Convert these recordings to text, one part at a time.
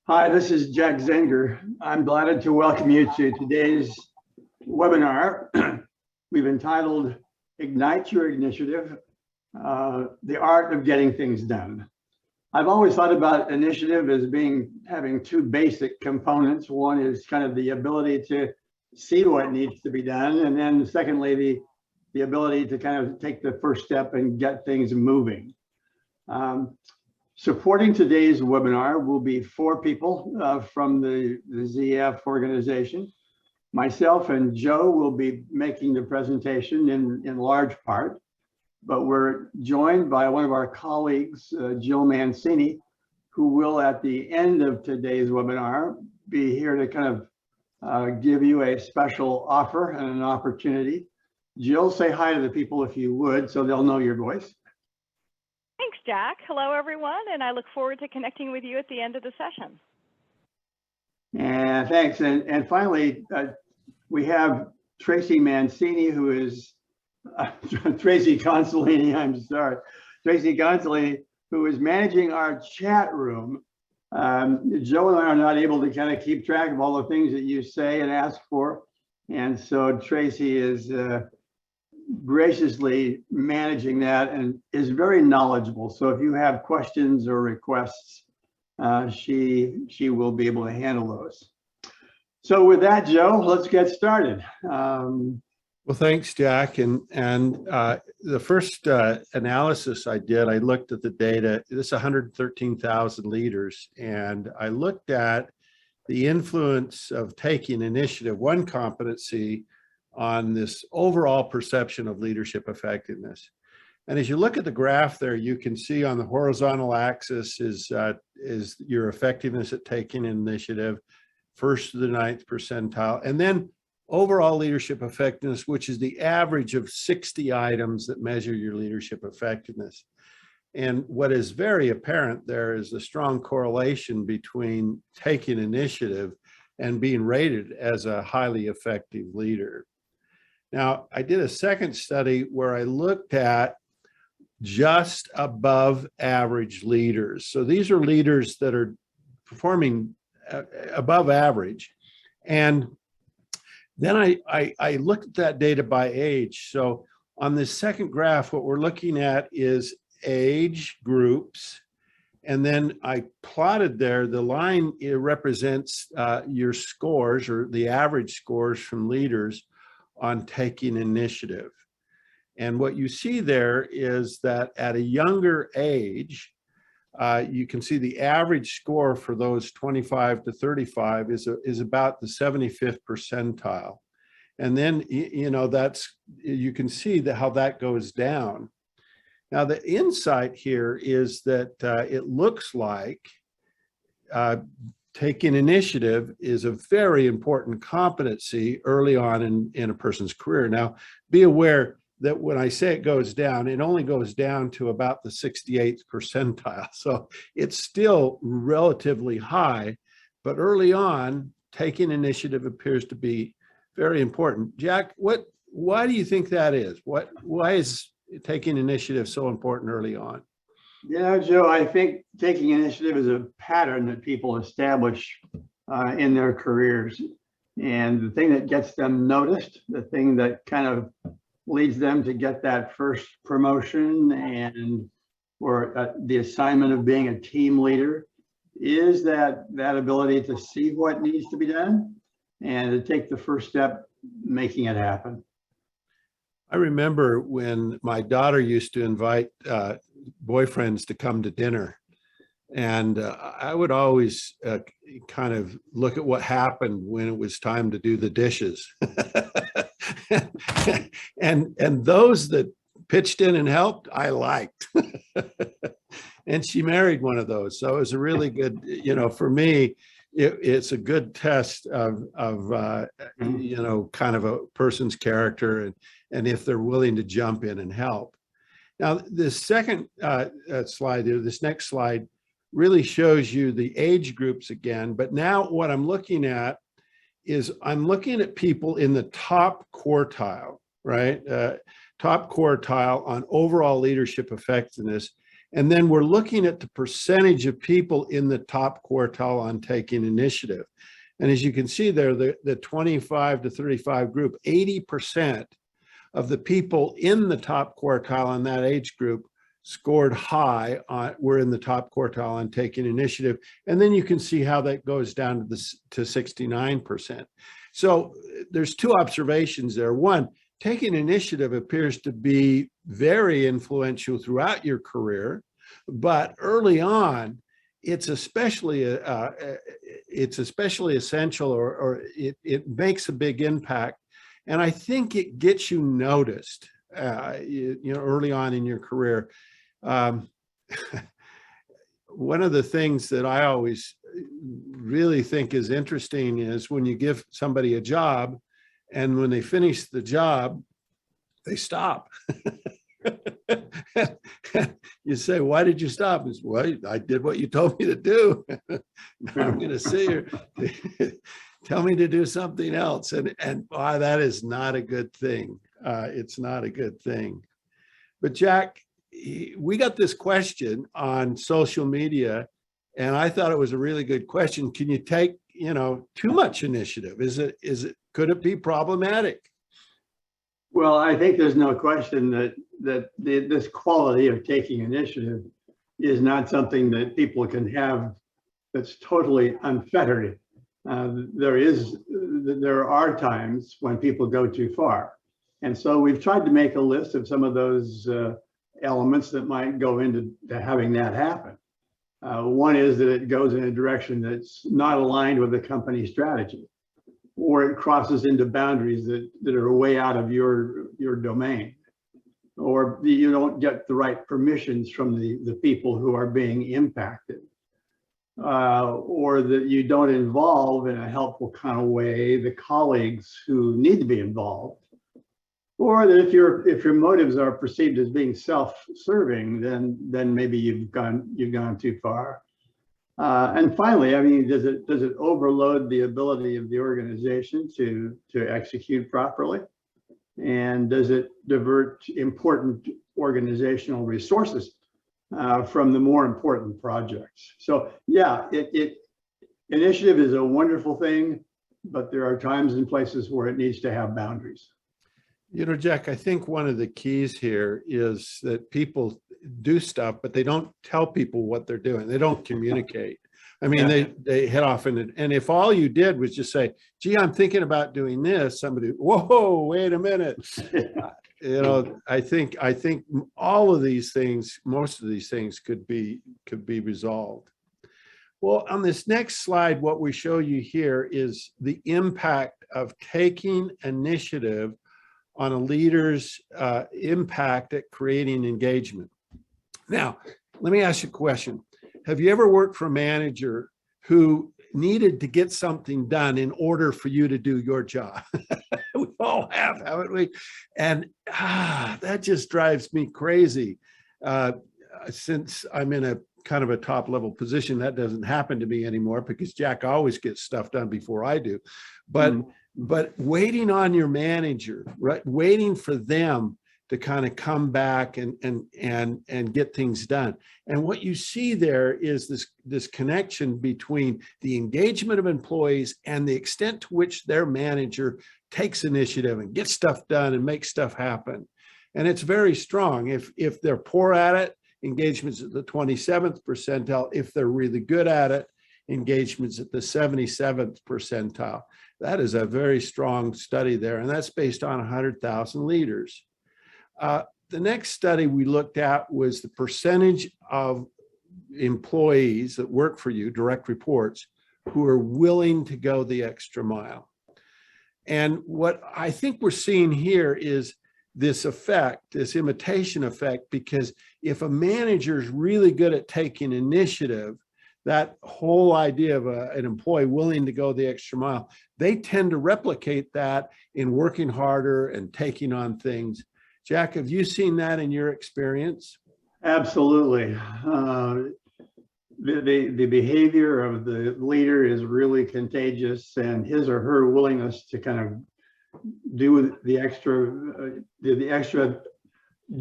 Hi, this is Jack Zenger. I'm delighted to welcome you to today's webinar. We've entitled Ignite Your Initiative, the Art of Getting Things Done. I've always thought about initiative as having two basic components. One is kind of the ability to see what needs to be done. And then secondly, the ability to kind of take the first step and get things moving. Supporting today's webinar will be four people from the ZF organization. Myself and Joe will be making the presentation in large part, but we're joined by one of our colleagues, Jill Mancini, who will at the end of today's webinar be here to kind of give you a special offer and an opportunity. Jill, say hi to the people if you would, so they'll know your voice. Thanks, Jack. Hello, everyone, and I look forward to connecting with you at the end of the session. And thanks. And finally, we have Tracy Mancini, who is Tracy Consolini, I'm sorry. Tracy Consolini, who is managing our chat room. Joe and I are not able to kind of keep track of all the things that you say and ask for. And so Tracy is graciously managing that and is very knowledgeable. So if you have questions or requests, she will be able to handle those. So with that, Joe, let's get started. Well, thanks, Jack. And the first analysis I did, I looked at the data. This is 113,000 leaders, and I looked at the influence of taking initiative, one competency, on this overall perception of leadership effectiveness. And as you look at the graph there, you can see on the horizontal axis is your effectiveness at taking initiative, first to the 9th percentile, and then overall leadership effectiveness, which is the average of 60 items that measure your leadership effectiveness. And what is very apparent there is a strong correlation between taking initiative and being rated as a highly effective leader. Now, I did a second study where I looked at just above average leaders. So these are leaders that are performing above average. And then I looked at that data by age. So on this second graph, what we're looking at is age groups. And then I plotted there, the line, it represents your scores or the average scores from leaders on taking initiative. And what you see there is that at a younger age, you can see the average score for those 25 to 35 is about the 75th percentile. And then, you know, you can see how that goes down. Now, the insight here is that it looks like taking initiative is a very important competency early on in a person's career. Now, be aware that when I say it goes down, it only goes down to about the 68th percentile. So it's still relatively high, but early on, taking initiative appears to be very important. Jack, why do you think that is? Why is taking initiative so important early on? Yeah, Joe, I think taking initiative is a pattern that people establish in their careers. And the thing that gets them noticed, the thing that kind of leads them to get that first promotion or the assignment of being a team leader is that ability to see what needs to be done and to take the first step, making it happen. I remember when my daughter used to invite boyfriends to come to dinner, and I would always kind of look at what happened when it was time to do the dishes. and those that pitched in and helped, I liked. And she married one of those. So it was a really good, you know, for me, it's a good test of you know, kind of a person's character and if they're willing to jump in and help. Now, this second slide there, this next slide really shows you the age groups again. But now what I'm looking at is I'm looking at people in the top quartile, right? Top quartile on overall leadership effectiveness. And then we're looking at the percentage of people in the top quartile on taking initiative. And as you can see there, the 25 to 35 group, 80% of the people in the top quartile in that age group scored high on, were in the top quartile on taking initiative. And then you can see how that goes down to 69%. So there's two observations there. One, taking initiative appears to be very influential throughout your career, but early on, it's especially essential, or it makes a big impact. And I think it gets you noticed, early on in your career. One of the things that I always really think is interesting is when you give somebody a job, and when they finish the job, they stop. You say, why did you stop? It's, well, I did what you told me to do. Now I'm going to sit here. Tell me to do something else. And why, that is not a good thing. It's not a good thing. But Jack, we got this question on social media, and I thought it was a really good question. Can you take, too much initiative? Could it be problematic? Well, I think there's no question that this quality of taking initiative is not something that people can have that's totally unfettered. There are times when people go too far. And so we've tried to make a list of some of those elements that might go into having that happen. One is that it goes in a direction that's not aligned with the company strategy, or it crosses into boundaries that are way out of your domain, or you don't get the right permissions from the people who are being impacted, or that you don't involve in a helpful kind of way the colleagues who need to be involved, or that if your motives are perceived as being self-serving, then maybe you've gone too far. And finally, I mean, does it overload the ability of the organization to execute properly? And does it divert important organizational resources from the more important projects? So yeah, initiative is a wonderful thing, but there are times and places where it needs to have boundaries. Jack, I think one of the keys here is that people do stuff, but they don't tell people what they're doing. They don't communicate. I mean, yeah. They head off and if all you did was just say, gee, I'm thinking about doing this, somebody, whoa, wait a minute. I think all of these things, most of these things could be resolved. Well, on this next slide, what we show you here is the impact of taking initiative on a leader's impact at creating engagement. Now, let me ask you a question. Have you ever worked for a manager who needed to get something done in order for you to do your job? We all have, haven't we? And that just drives me crazy. Since I'm in a kind of a top level position, that doesn't happen to me anymore because Jack always gets stuff done before I do. But waiting on your manager, right? Waiting for them to kind of come back and get things done. And what you see there is this connection between the engagement of employees and the extent to which their manager takes initiative and gets stuff done and makes stuff happen. And it's very strong. If they're poor at it, engagement's at the 27th percentile. If they're really good at it, engagement's at the 77th percentile. That is a very strong study there, and that's based on 100,000 leaders. The next study we looked at was the percentage of employees that work for you, direct reports, who are willing to go the extra mile. And what I think we're seeing here is this effect, this imitation effect, because if a manager is really good at taking initiative, that whole idea of an employee willing to go the extra mile, they tend to replicate that in working harder and taking on things. Jack, have you seen that in your experience? Absolutely. The behavior of the leader is really contagious, and his or her willingness to kind of do the extra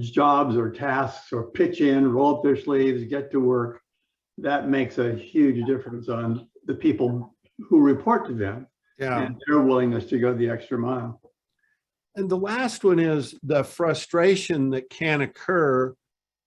jobs or tasks or pitch in, roll up their sleeves, get to work, that makes a huge difference on the people who report to them and their willingness to go the extra mile. And the last one is the frustration that can occur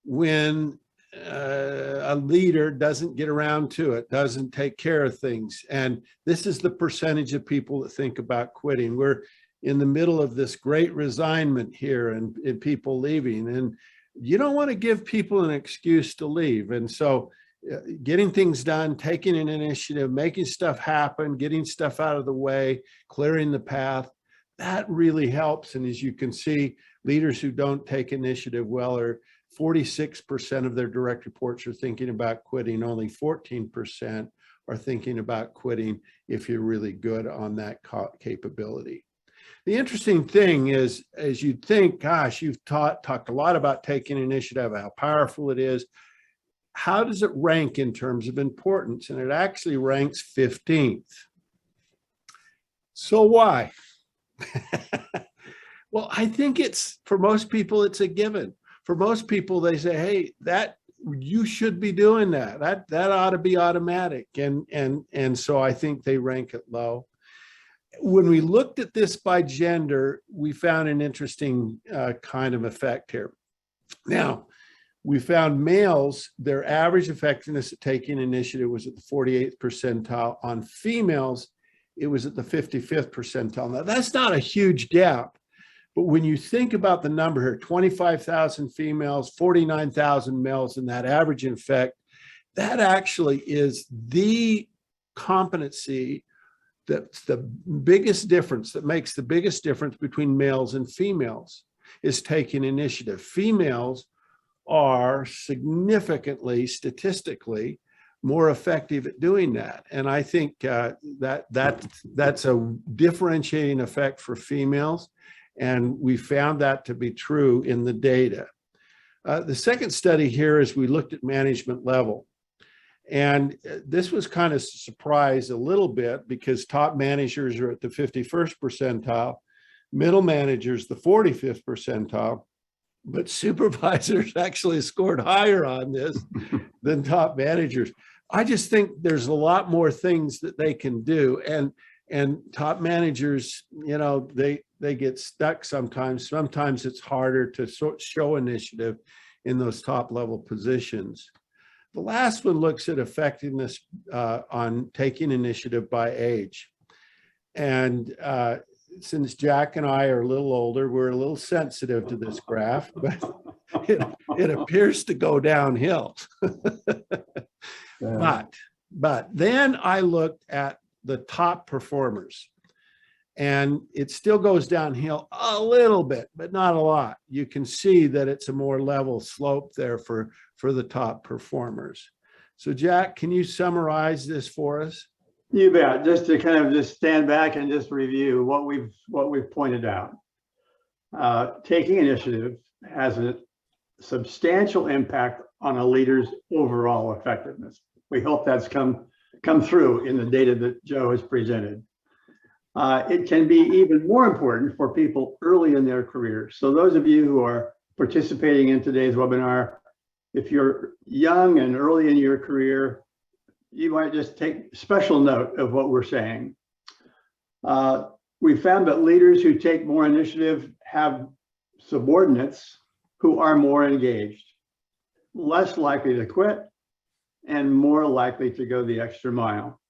when a leader doesn't get around to it, doesn't take care of things. And this is the percentage of people that think about quitting. We're in the middle of this great resignment here and people leaving. And you don't want to give people an excuse to leave. And so getting things done, taking an initiative, making stuff happen, getting stuff out of the way, clearing the path, that really helps. And as you can see, leaders who don't take initiative well are 46% of their direct reports are thinking about quitting. Only 14% are thinking about quitting if you're really good on that capability. The interesting thing is, as you think, gosh, you've talked a lot about taking initiative, how powerful it is. How does it rank in terms of importance? And it actually ranks 15th. So why? Well, I think it's, for most people, it's a given. For most people, they say, hey, that you should be doing that. That ought to be automatic. And so I think they rank it low. When we looked at this by gender, we found an interesting kind of effect here. Now, we found males, their average effectiveness at taking initiative was at the 48th percentile. On females, it was at the 55th percentile. Now, that's not a huge gap. But when you think about the number here, 25,000 females, 49,000 males, and that average effect, that actually is the competency that's the biggest difference, that makes the biggest difference between males and females, is taking initiative. Females are significantly, statistically, more effective at doing that. And I think that's a differentiating effect for females. And we found that to be true in the data. The second study here is we looked at management level. And this was kind of surprised a little bit because top managers are at the 51st percentile, middle managers the 45th percentile, but supervisors actually scored higher on this than top managers. I just think there's a lot more things that they can do. And top managers, you know, they get stuck sometimes. Sometimes it's harder to show initiative in those top level positions. The last one looks at effectiveness on taking initiative by age. And since Jack and I are a little older, we're a little sensitive to this graph, but it appears to go downhill. But then I looked at the top performers, and it still goes downhill a little bit, but not a lot. You can see that it's a more level slope there for the top performers. So Jack, can you summarize this for us? You bet. Just to kind of just stand back and just review what we've pointed out. Taking initiative has a substantial impact on a leader's overall effectiveness. We hope that's come through in the data that Joe has presented. It can be even more important for people early in their career. So those of you who are participating in today's webinar, if you're young and early in your career, you might just take special note of what we're saying. We found that leaders who take more initiative have subordinates who are more engaged, less likely to quit, and more likely to go the extra mile.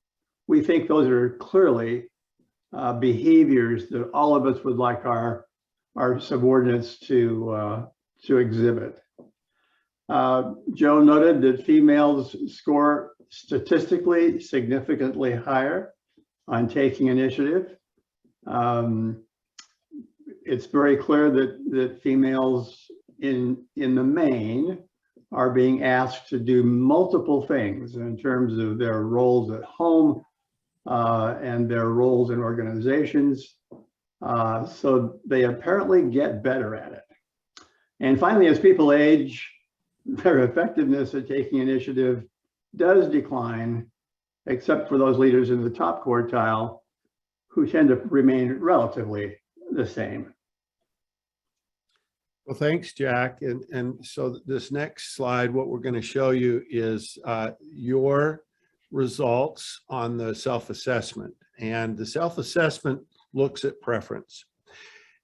We think those are clearly behaviors that all of us would like our subordinates to exhibit. Joe noted that females score statistically significantly higher on taking initiative. It's very clear that females in the main are being asked to do multiple things in terms of their roles at home and their roles in organizations. So they apparently get better at it. And finally, as people age, their effectiveness at taking initiative does decline, except for those leaders in the top quartile who tend to remain relatively the same. Well, thanks, Jack. And so this next slide, what we're going to show you is your results on the self-assessment. And the self-assessment looks at preference.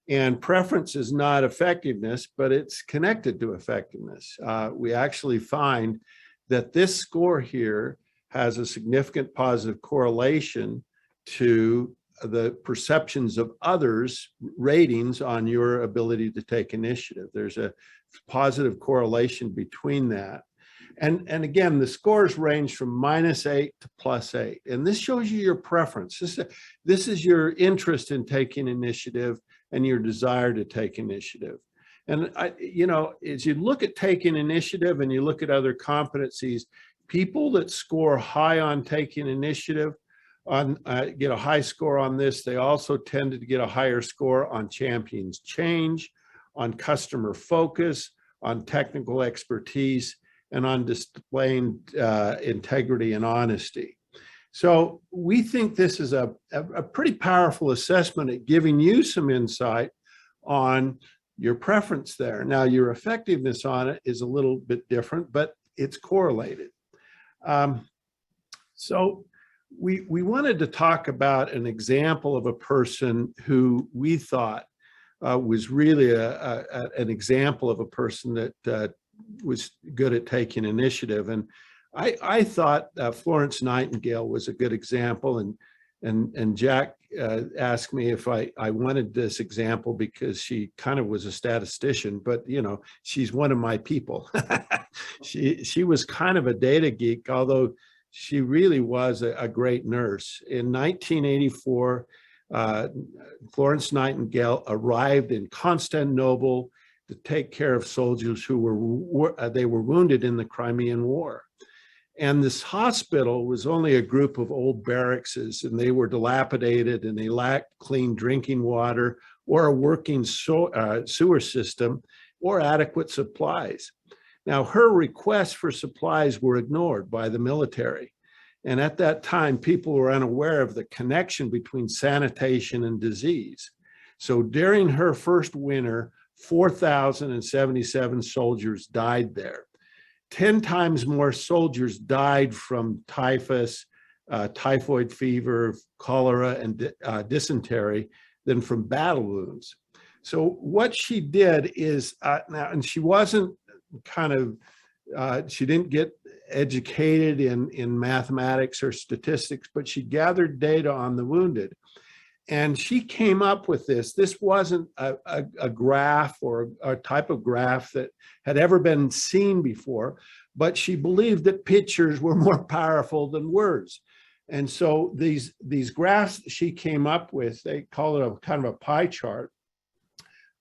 And preference is not effectiveness, but it's connected to effectiveness. We actually find that this score here has a significant positive correlation to the perceptions of others' ratings on your ability to take initiative. There's a positive correlation between that. And again, the scores range from -8 to +8. And this shows you your preference. This is your interest in taking initiative and your desire to take initiative. And as you look at taking initiative and you look at other competencies, people that score high on taking initiative get a high score on this. They also tended to get a higher score on champions change, on customer focus, on technical expertise, and on displaying integrity and honesty. So we think this is a pretty powerful assessment at giving you some insight on your preference there. Now, your effectiveness on it is a little bit different, but it's correlated. So we wanted to talk about an example of a person who we thought was really an example of a person that was good at taking initiative. And I thought Florence Nightingale was a good example. And Jack asked me if I wanted this example because she kind of was a statistician, but she's one of my people. She was kind of a data geek, although she really was a great nurse. In 1984, Florence Nightingale arrived in Constantinople to take care of soldiers who were wounded in the Crimean War. And this hospital was only a group of old barracks, and they were dilapidated and they lacked clean drinking water or a working sewer system or adequate supplies. Now, her requests for supplies were ignored by the military. And at that time, people were unaware of the connection between sanitation and disease. So during her first winter, 4,077 soldiers died there. 10 times more soldiers died from typhus, typhoid fever, cholera, and dysentery than from battle wounds. So what she did is, and she wasn't she didn't get educated in mathematics or statistics, but she gathered data on the wounded. And she came up with this. This wasn't a graph or a type of graph that had ever been seen before, but she believed that pictures were more powerful than words. And so these graphs she came up with, they call it a kind of a pie chart.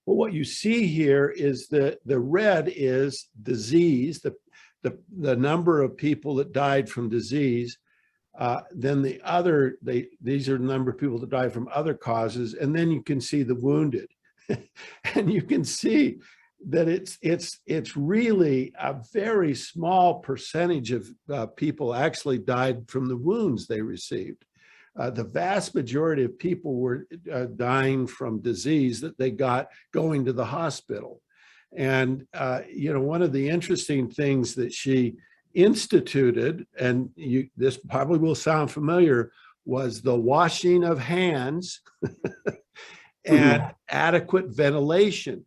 Well, what you see here is the red is disease, the number of people that died from disease. Then these are the number of people that died from other causes. And then you can see the wounded. And you can see that it's really a very small percentage of people actually died from the wounds they received. The vast majority of people were dying from disease that they got going to the hospital. And, one of the interesting things that she instituted, and this probably will sound familiar, was the washing of hands and adequate ventilation.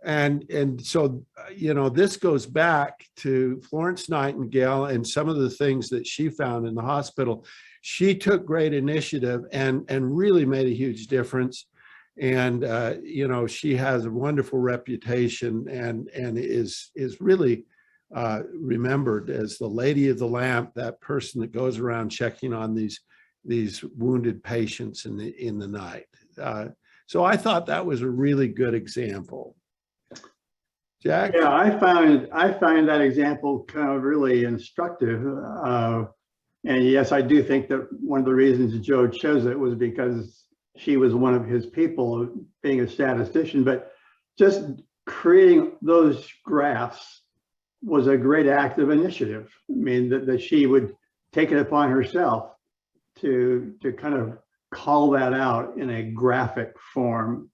And so, this goes back to Florence Nightingale and some of the things that she found in the hospital. She took great initiative and really made a huge difference. And, she has a wonderful reputation and is really remembered as the lady of the lamp, that person that goes around checking on these wounded patients in the night. So I thought that was a really good example. Jack? Yeah, I find that example kind of really instructive. And yes, I do think that one of the reasons Joe chose it was because she was one of his people, being a statistician. But just creating those graphs was a great act of initiative. I mean, that she would take it upon herself to kind of call that out in a graphic form.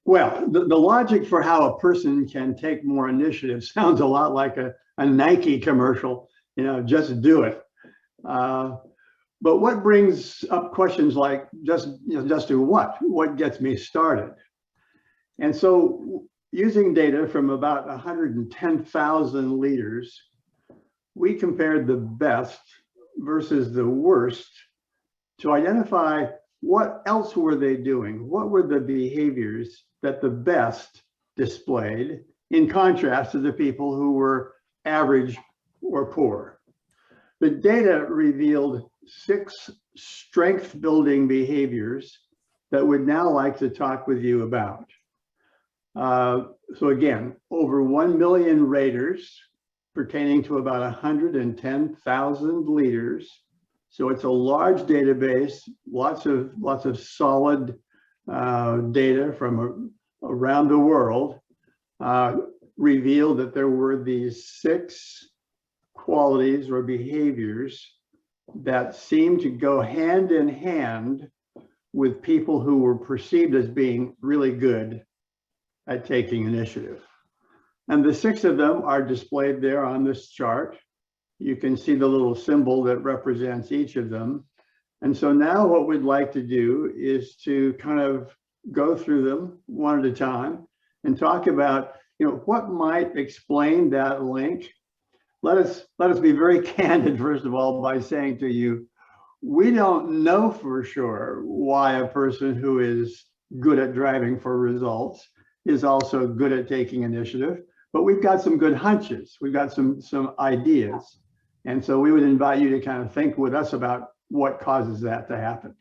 Well, the logic for how a person can take more initiative sounds a lot like a Nike commercial, just do it. But what brings up questions like just do what? What gets me started? And so using data from about 110,000 leaders, we compared the best versus the worst to identify what else were they doing? What were the behaviors that the best displayed in contrast to the people who were average or poor? The data revealed 6 strength building behaviors that we'd now like to talk with you about. So again, over 1 million raters pertaining to about 110,000 leaders. So it's a large database, lots of solid data from around the world revealed that there were these 6 qualities or behaviors that seemed to go hand in hand with people who were perceived as being really good at taking initiative. And the 6 of them are displayed there on this chart. You can see the little symbol that represents each of them. And so now what we'd like to do is to kind of go through them one at a time and talk about, what might explain that link. Let us be very candid, first of all, by saying to you, we don't know for sure why a person who is good at driving for results is also good at taking initiative, but we've got some good hunches. We've got some ideas. And so we would invite you to kind of think with us about what causes that to happen.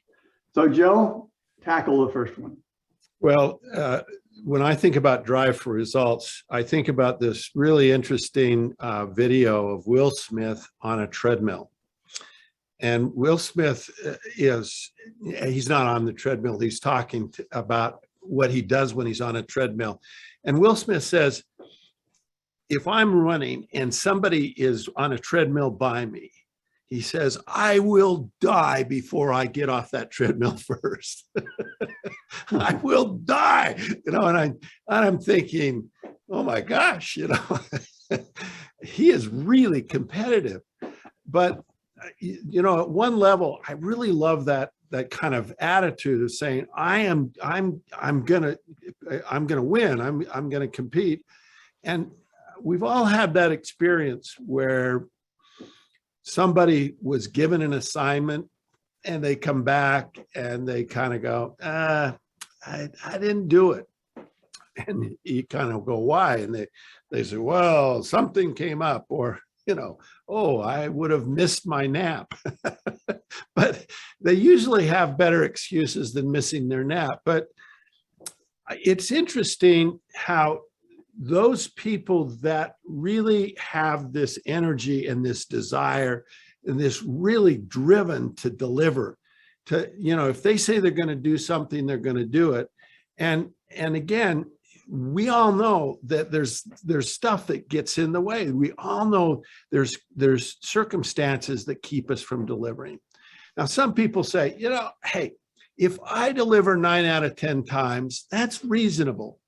So Joe, tackle the first one. Well, when I think about drive for results, I think about this really interesting video of Will Smith on a treadmill. And Will Smith he's not on the treadmill. He's talking about what he does when he's on a treadmill. And Will Smith says, if I'm running and somebody is on a treadmill by me, he says, I will die before I get off that treadmill first. I will die, and I'm thinking, oh my gosh, he is really competitive. But, at one level, I really love that kind of attitude of saying, I'm gonna win. I'm gonna compete. And we've all had that experience where somebody was given an assignment and they come back and they kind of go, I didn't do it. And you kind of go, why? And they say, well, something came up, or, oh, I would have missed my nap. But they usually have better excuses than missing their nap. But it's interesting how those people that really have this energy and this desire and this really driven to deliver, if they say they're going to do something, they're going to do it. And again, we all know that there's stuff that gets in the way. We all know there's circumstances that keep us from delivering. Now, some people say, hey, if I deliver 9 out of 10 times, that's reasonable.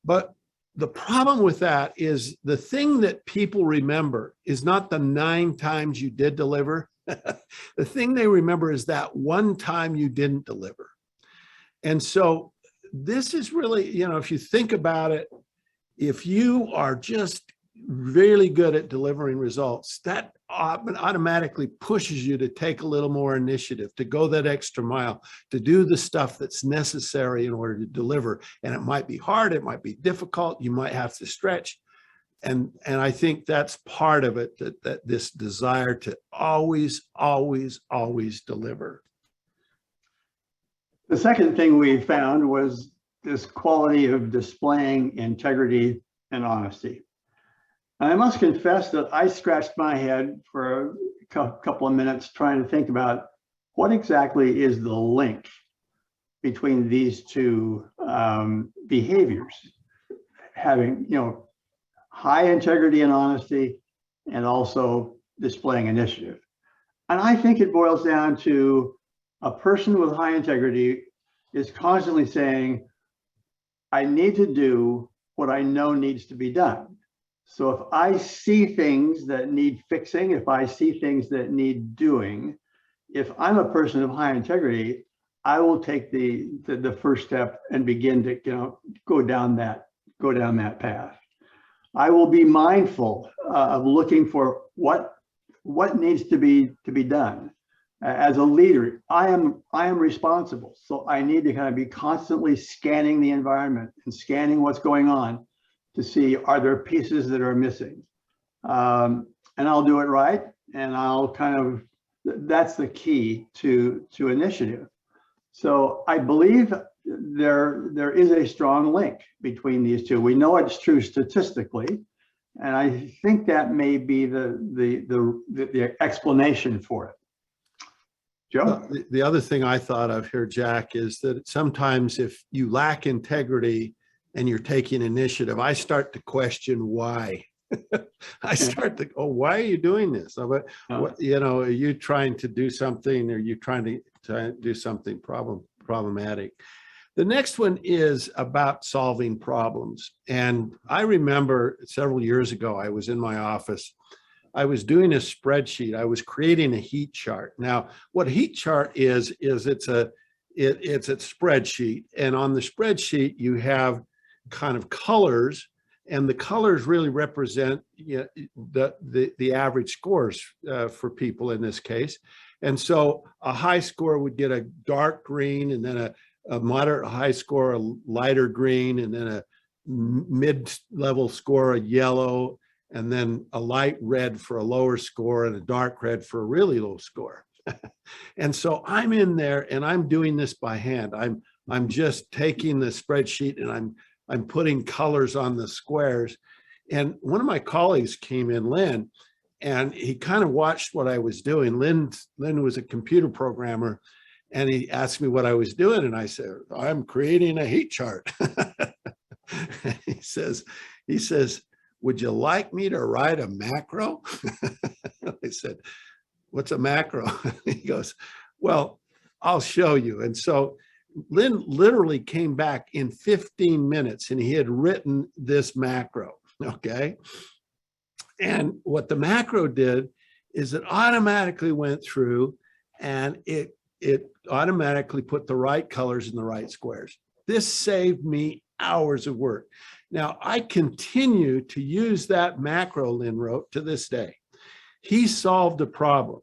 But the problem with that is the thing that people remember is not the 9 times you did deliver. The thing they remember is that one time you didn't deliver. And so this is really, if you think about it, if you are just really good at delivering results, that automatically pushes you to take a little more initiative, to go that extra mile, to do the stuff that's necessary in order to deliver. And it might be hard, it might be difficult, you might have to stretch. And I think that's part of it, that this desire to always, always, always deliver. The second thing we found was this quality of displaying integrity and honesty. And I must confess that I scratched my head for a couple of minutes trying to think about what exactly is the link between these 2 behaviors, having high integrity and honesty, and also displaying initiative. And I think it boils down to a person with high integrity is constantly saying, I need to do what I know needs to be done. So if I see things that need fixing, if I see things that need doing, if I'm a person of high integrity, I will take the first step and begin to go down that path. I will be mindful of looking for what needs to be done. As a leader, I am responsible, so I need to kind of be constantly scanning the environment and scanning what's going on to see, are there pieces that are missing, and I'll do it right, and I'll that's the key to initiative. So I believe there is a strong link between these two. We know it's true statistically, and I think that may be the explanation for it. Joe? The other thing I thought of here, Jack, is that sometimes if you lack integrity and you're taking initiative, I start to question why. I start to, oh, why are you doing this? What, are you trying to do something, or are you trying to do something problematic? The next one is about solving problems. And I remember several years ago, I was in my office. I was doing a spreadsheet. I was creating a heat chart. Now, what a heat chart is it's a spreadsheet. And on the spreadsheet, you have kind of colors, and the colors really represent the average scores for people in this case. And so a high score would get a dark green, and then a moderate high score, a lighter green, and then a mid-level score, a yellow, and then a light red for a lower score, and a dark red for a really low score. And so I'm in there and I'm doing this by hand. I'm just taking the spreadsheet and I'm putting colors on the squares. And one of my colleagues came in, Lynn, and he kind of watched what I was doing. Lynn was a computer programmer, and he asked me what I was doing. And I said, I'm creating a heat chart. He says, would you like me to write a macro? I said, what's a macro? He goes, well, I'll show you. And so Lynn literally came back in 15 minutes and he had written this macro, okay? And what the macro did is it automatically went through and it automatically put the right colors in the right squares. This saved me hours of work. Now, I continue to use that macro Lynn wrote to this day. He solved a problem.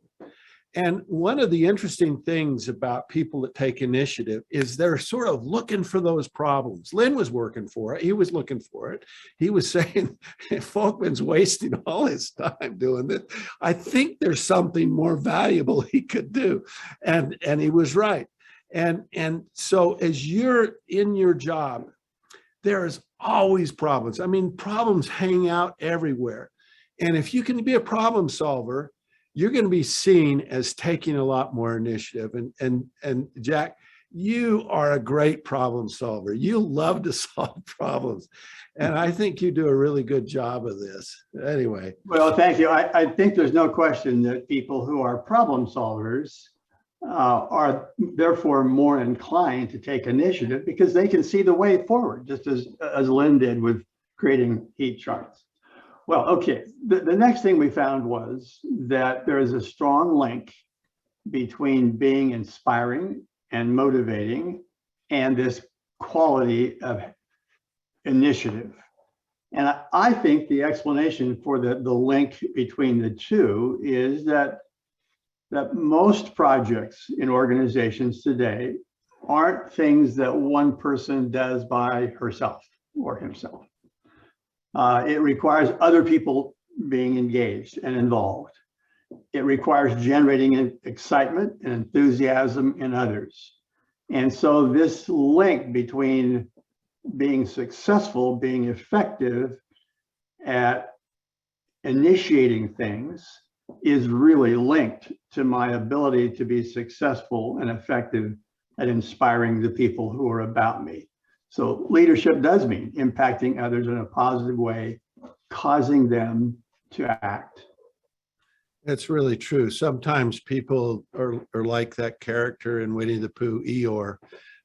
And one of the interesting things about people that take initiative is they're sort of looking for those problems. Lynn was working for it. He was looking for it. He was saying, Folkman's wasting all his time doing this. I think there's something more valuable he could do. And he was right. And so as you're in your job, there's always problems. I mean, problems hang out everywhere. And if you can be a problem solver, you're going to be seen as taking a lot more initiative. And Jack, you are a great problem solver. You love to solve problems. And I think you do a really good job of this. Anyway. Well, thank you. I think there's no question that people who are problem solvers are therefore more inclined to take initiative because they can see the way forward, just as Lynn did with creating heat charts. Well, okay, the next thing we found was that there is a strong link between being inspiring and motivating and this quality of initiative. And I think the explanation for the link between the two is that most projects in organizations today aren't things that one person does by herself or himself. It requires other people being engaged and involved. It requires generating excitement and enthusiasm in others. And so this link between being successful, being effective at initiating things is really linked to my ability to be successful and effective at inspiring the people who are about me. So leadership does mean impacting others in a positive way, causing them to act. That's really true. Sometimes people are like that character in Winnie the Pooh, Eeyore,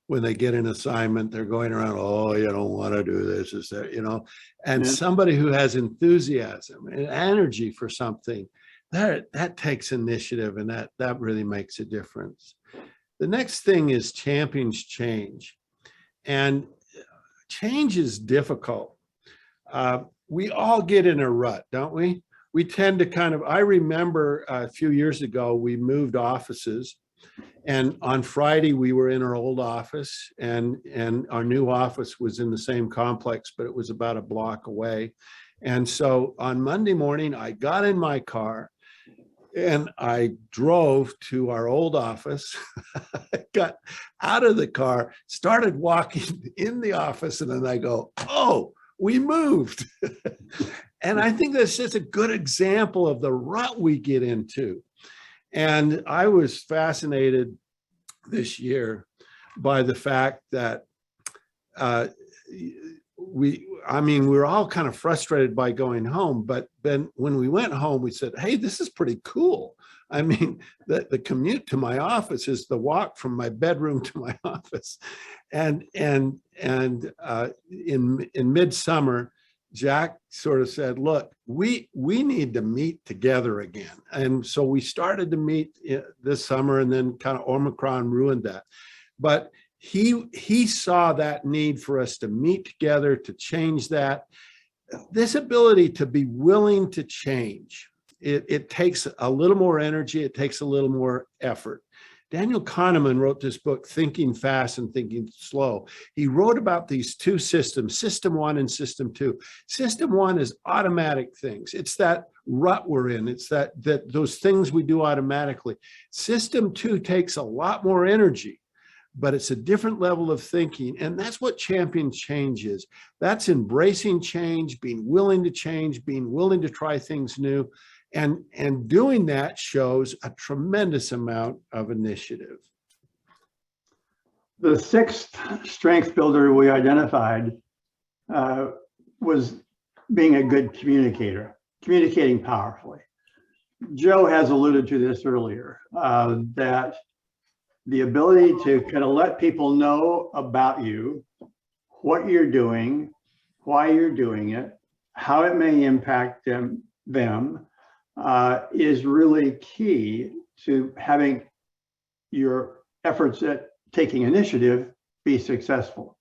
when they get an assignment, they're going around, oh, you don't want to do this, is that, you know, and Yeah. somebody who has enthusiasm and energy for something, that takes initiative, and that really makes a difference. The next thing is champions change. And change is difficult. We all get in a rut, don't we? We tend to kind of, I remember a few years ago, we moved offices. And on Friday, we were in our old office, and our new office was in the same complex, but it was about a block away. And so on Monday morning, I got in my car and I drove to our old office, got out of the car, started walking in the office, and then I go, oh, we moved. And I think that's just a good example of the rut we get into. And I was fascinated this year by the fact that we're all kind of frustrated by going home, but then when we went home, we said, hey, this is pretty cool. I mean, the commute to my office is the walk from my bedroom to my office. And in midsummer, Jack sort of said, look, we need to meet together again. And so we started to meet this summer, and then kind of Omicron ruined that. But he saw that need for us to meet together, to change that. This ability to be willing to change, it takes a little more energy, it takes a little more effort. Daniel Kahneman wrote this book, Thinking Fast and Thinking Slow. He wrote about these two systems, System 1 and System 2. System 1 is automatic things. It's that rut we're in. It's that those things we do automatically. System 2 takes a lot more energy, but it's a different level of thinking. And that's what champion change is. That's embracing change, being willing to change, being willing to try things new. And doing that shows a tremendous amount of initiative. The sixth strength builder we identified was being a good communicator, communicating powerfully. Joe has alluded to this earlier, that the ability to kind of let people know about you, what you're doing, why you're doing it, how it may impact them is really key to having your efforts at taking initiative be successful.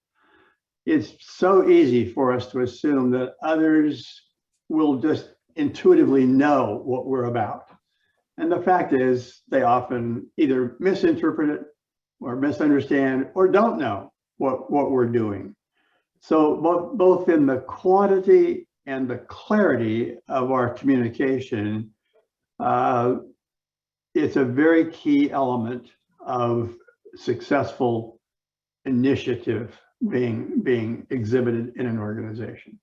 It's so easy for us to assume that others will just intuitively know what we're about. And the fact is, they often either misinterpret it or misunderstand or don't know what we're doing. So both in the quantity and the clarity of our communication, it's a very key element of successful initiative being exhibited in an organization.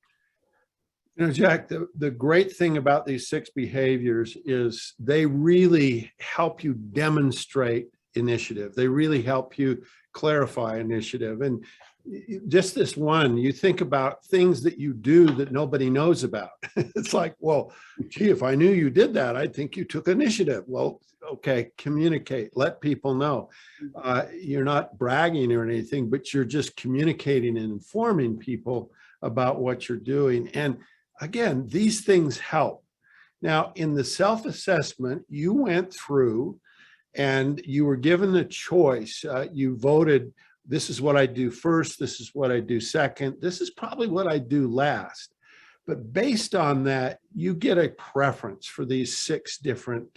You know, Jack, the great thing about these 6 behaviors is they really help you demonstrate initiative. They really help you clarify initiative. And just this one, you think about things that you do that nobody knows about. It's like, well, gee, if I knew you did that, I'd think you took initiative. Well, okay, communicate, let people know. You're not bragging or anything, but you're just communicating and informing people about what you're doing. And again, these things help. Now, in the self-assessment, you went through and you were given the choice. You voted, this is what I do first, this is what I do second, this is probably what I do last. But based on that, you get a preference for these 6 different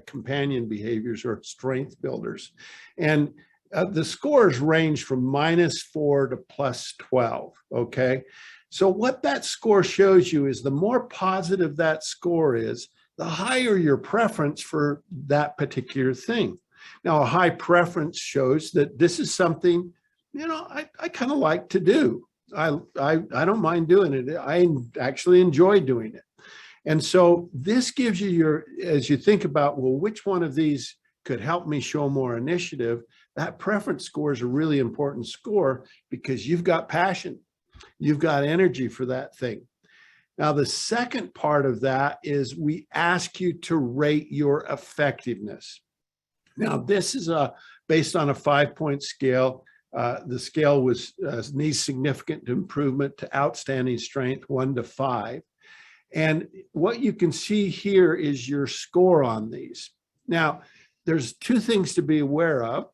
companion behaviors or strength builders. And the scores range from -4 to +12, okay? So what that score shows you is the more positive that score is, the higher your preference for that particular thing. Now, a high preference shows that this is something, you know, I kind of like to do. I don't mind doing it. I actually enjoy doing it. And so this gives you as you think about, well, which one of these could help me show more initiative, that preference score is a really important score because you've got passion. You've got energy for that thing. Now, the second part of that is we ask you to rate your effectiveness. Now, this is based on a 5-point scale. The scale was needs significant improvement to outstanding strength, 1 to 5. And what you can see here is your score on these. Now, there's 2 things to be aware of.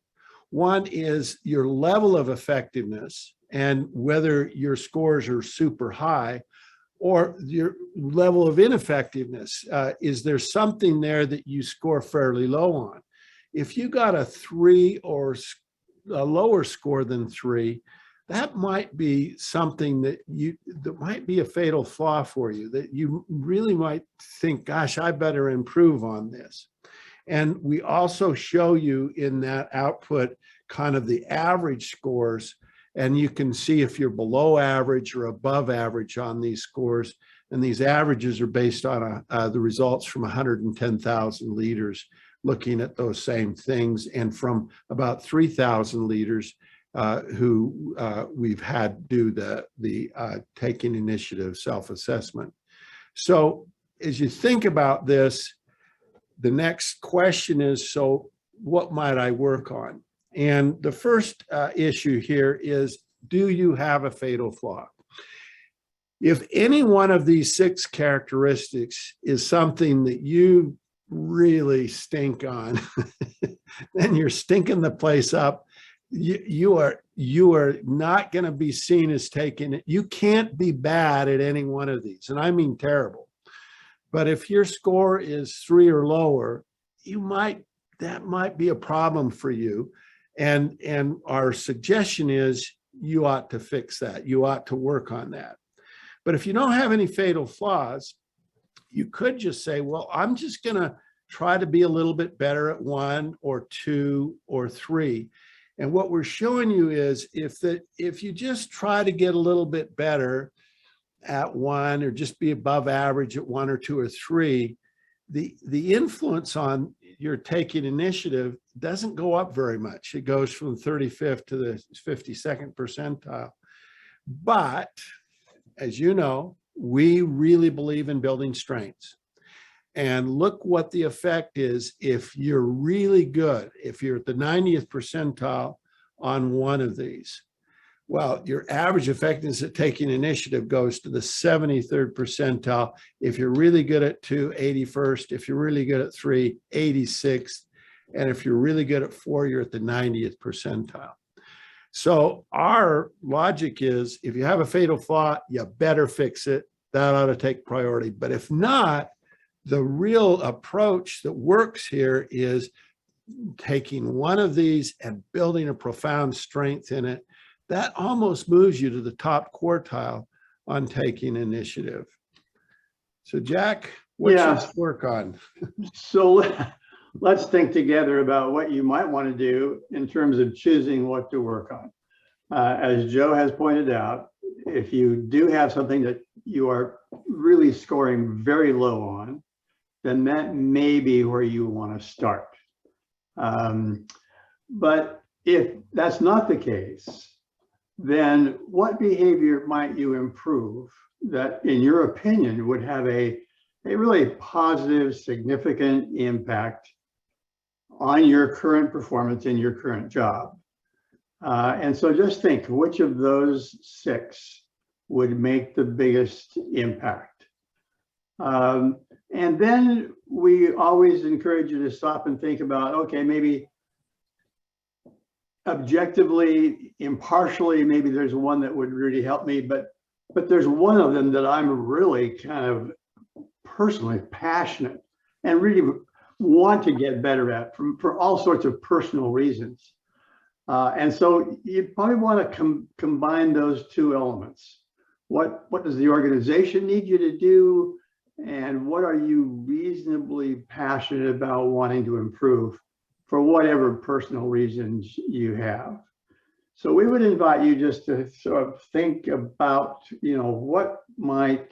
One is your level of effectiveness and whether your scores are super high, or your level of ineffectiveness. Is there something there that you score fairly low on? If you got a 3 or a lower score than 3, that might be something that might be a fatal flaw for you, that you really might think, gosh, I better improve on this. And we also show you in that output kind of the average scores, and you can see if you're below average or above average on these scores. And these averages are based on the results from 110,000 leaders looking at those same things, and from about 3,000 leaders who we've had do the taking initiative self-assessment. So as you think about this, the next question is, so what might I work on? And the first issue here is, do you have a fatal flaw? If any one of these 6 characteristics is something that you really stink on, then you're stinking the place up. You are not going to be seen as taking it. You can't be bad at any one of these, and I mean terrible. But if your score is 3 or lower, that might be a problem for you. And our suggestion is you ought to fix that. You ought to work on that. But if you don't have any fatal flaws, you could just say, well, I'm just going to try to be a little bit better at 1 or 2 or 3. And what we're showing you is if you just try to get a little bit better at 1 or just be above average at 1 or 2 or 3, the influence on your taking initiative doesn't go up very much. It goes from 35th to the 52nd percentile. But as you know, we really believe in building strengths. And look what the effect is if you're really good, if you're at the 90th percentile on one of these. Well, your average effectiveness at taking initiative goes to the 73rd percentile. If you're really good at 2, 81st. If you're really good at 3, 86th. And if you're really good at 4, you're at the 90th percentile. So our logic is, if you have a fatal flaw, you better fix it. That ought to take priority. But if not, the real approach that works here is taking one of these and building a profound strength in it. That almost moves you to the top quartile on taking initiative. So Jack, what should you work on? So let's think together about what you might want to do in terms of choosing what to work on. As Joe has pointed out, if you do have something that you are really scoring very low on, then that may be where you want to start. But if that's not the case, then what behavior might you improve that, in your opinion, would have a really positive, significant impact on your current performance in your current job? And so just think, which of those 6 would make the biggest impact? And then we always encourage you to stop and think about, okay, maybe objectively, impartially, maybe there's one that would really help me, but there's one of them that I'm really kind of personally passionate and really want to get better at for all sorts of personal reasons. And so you probably want to combine those 2 elements. What does the organization need you to do? And what are you reasonably passionate about wanting to improve for whatever personal reasons you have? So we would invite you just to sort of think about, what might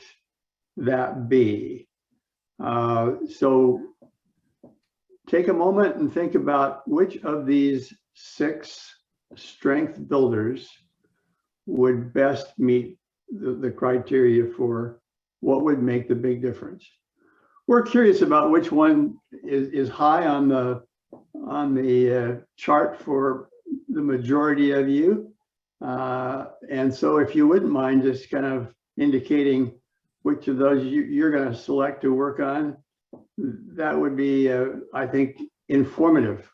that be? So take a moment and think about which of these 6 strength builders would best meet the criteria for what would make the big difference. We're curious about which one is high on the chart for the majority of you. And so if you wouldn't mind just kind of indicating which of those you're going to select to work on, that would be, I think, informative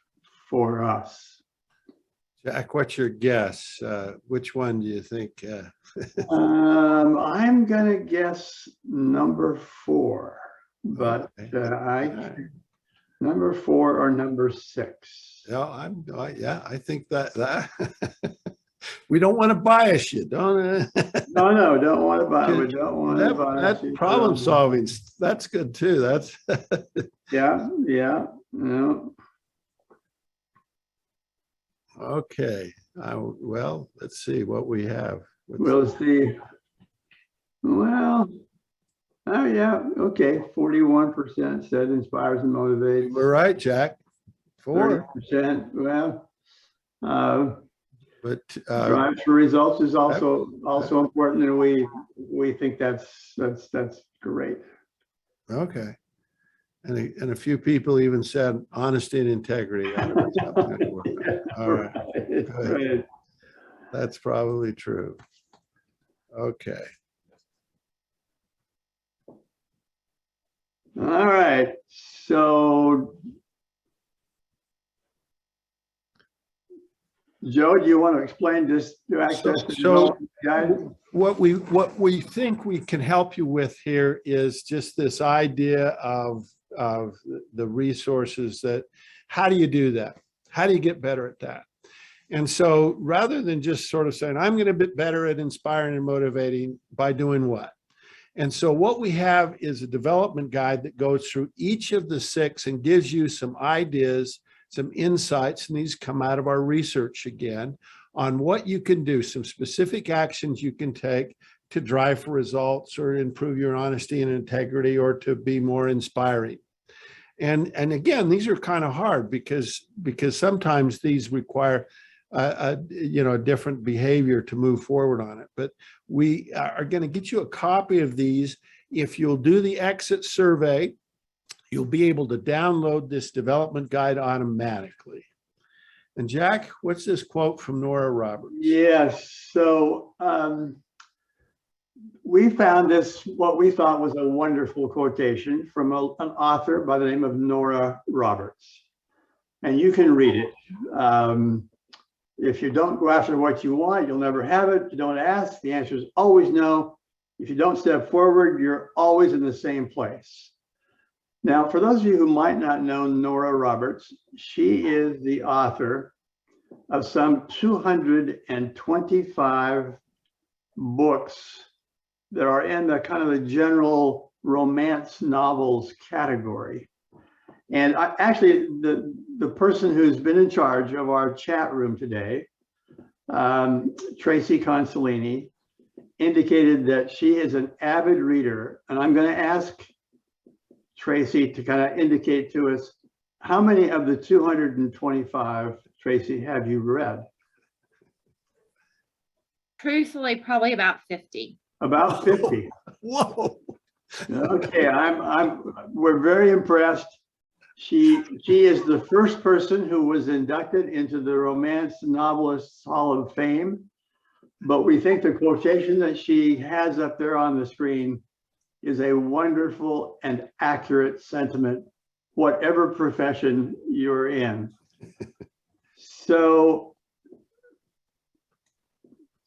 for us. Jack, what's your guess? Which one do you think? I'm going to guess number 4, but Okay. number 4 or number 6. No, yeah, I think that we don't want to bias you, don't No, don't want to buy. We don't want to buy. that problem solving, that's good too. That's Yeah. No. okay. Well, let's see what we have. We'll see. Well, oh yeah, okay. 41% said inspires and motivates. We're right, Jack. 4. 30%. Well, But drives for results is also important, and we think that's great. okay. And a few people even said honesty and integrity. All right. Right. That's probably true. Okay. All right. So, Joe, do you want to explain this to access the development guide? What we think we can help you with here is just this idea of the resources that, how do you do that? How do you get better at that? And so rather than just sort of saying, I'm going to get better at inspiring and motivating by doing what? And so what we have is a development guide that goes through each of the 6 and gives you some ideas, some insights, and these come out of our research again, on what you can do, some specific actions you can take to drive for results or improve your honesty and integrity or to be more inspiring. And again, these are kind of hard because sometimes these require a different behavior to move forward on it. But we are going to get you a copy of these. If you'll do the exit survey, you'll be able to download this development guide automatically. And Jack, what's this quote from Nora Roberts? Yes. So we found this, what we thought was a wonderful quotation from an author by the name of Nora Roberts. And you can read it. If you don't go after what you want, you'll never have it. If you don't ask, the answer is always no. If you don't step forward, you're always in the same place. Now, for those of you who might not know Nora Roberts, she is the author of some 225 books that are in the kind of the general romance novels category. And actually, the person who's been in charge of our chat room today, Tracy Consolini, indicated that she is an avid reader. And I'm going to ask Tracy to kind of indicate to us, how many of the 225, Tracy, have you read? Truthfully, probably about 50. About 50. Whoa. Okay, we're very impressed. She is the first person who was inducted into the Romance Novelists Hall of Fame, but we think the quotation that she has up there on the screen is a wonderful and accurate sentiment, whatever profession you're in. So,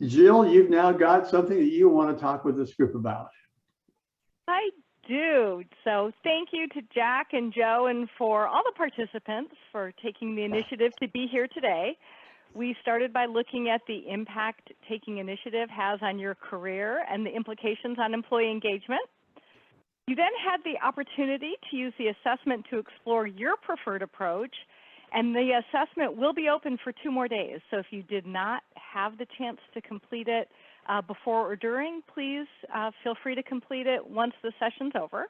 Jill, you've now got something that you want to talk with this group about. I do. So thank you to Jack and Joe and for all the participants for taking the initiative to be here today. We started by looking at the impact taking initiative has on your career and the implications on employee engagement. You then had the opportunity to use the assessment to explore your preferred approach, and the assessment will be open for 2 more days. So if you did not have the chance to complete it before or during, please feel free to complete it once the session's over.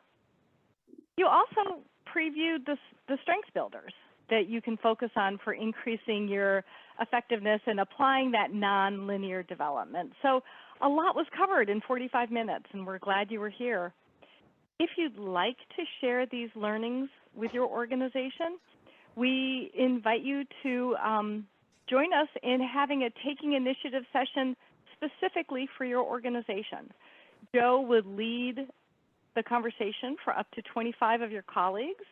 You also previewed the strengths builders that you can focus on for increasing your effectiveness and applying that non-linear development. So a lot was covered in 45 minutes, and we're glad you were here. If you'd like to share these learnings with your organization, we invite you to join us in having a taking initiative session specifically for your organization. Joe would lead the conversation for up to 25 of your colleagues,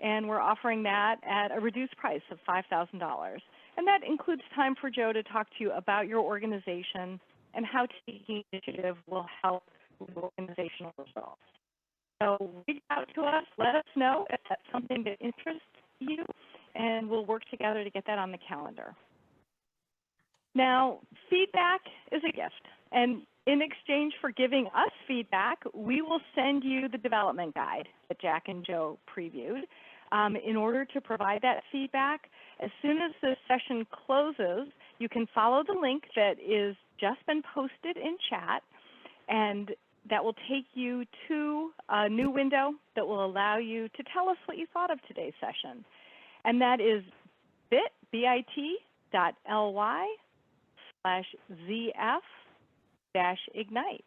and we're offering that at a reduced price of $5,000. And that includes time for Joe to talk to you about your organization and how taking initiative will help with organizational results. So reach out to us, let us know if that's something that interests you, and we'll work together to get that on the calendar. Now, feedback is a gift, and in exchange for giving us feedback, we will send you the development guide that Jack and Joe previewed. In order to provide that feedback, as soon as the session closes, you can follow the link that is just been posted in chat, and that will take you to a new window that will allow you to tell us what you thought of today's session. And that is bit.ly/ZF-Ignite.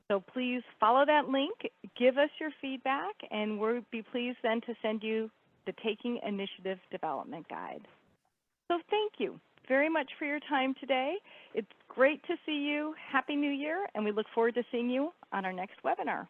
So please follow that link, give us your feedback, and we'll be pleased then to send you the Taking Initiative Development Guide. So thank you very much for your time today. It's great to see you. Happy New Year, and we look forward to seeing you on our next webinar.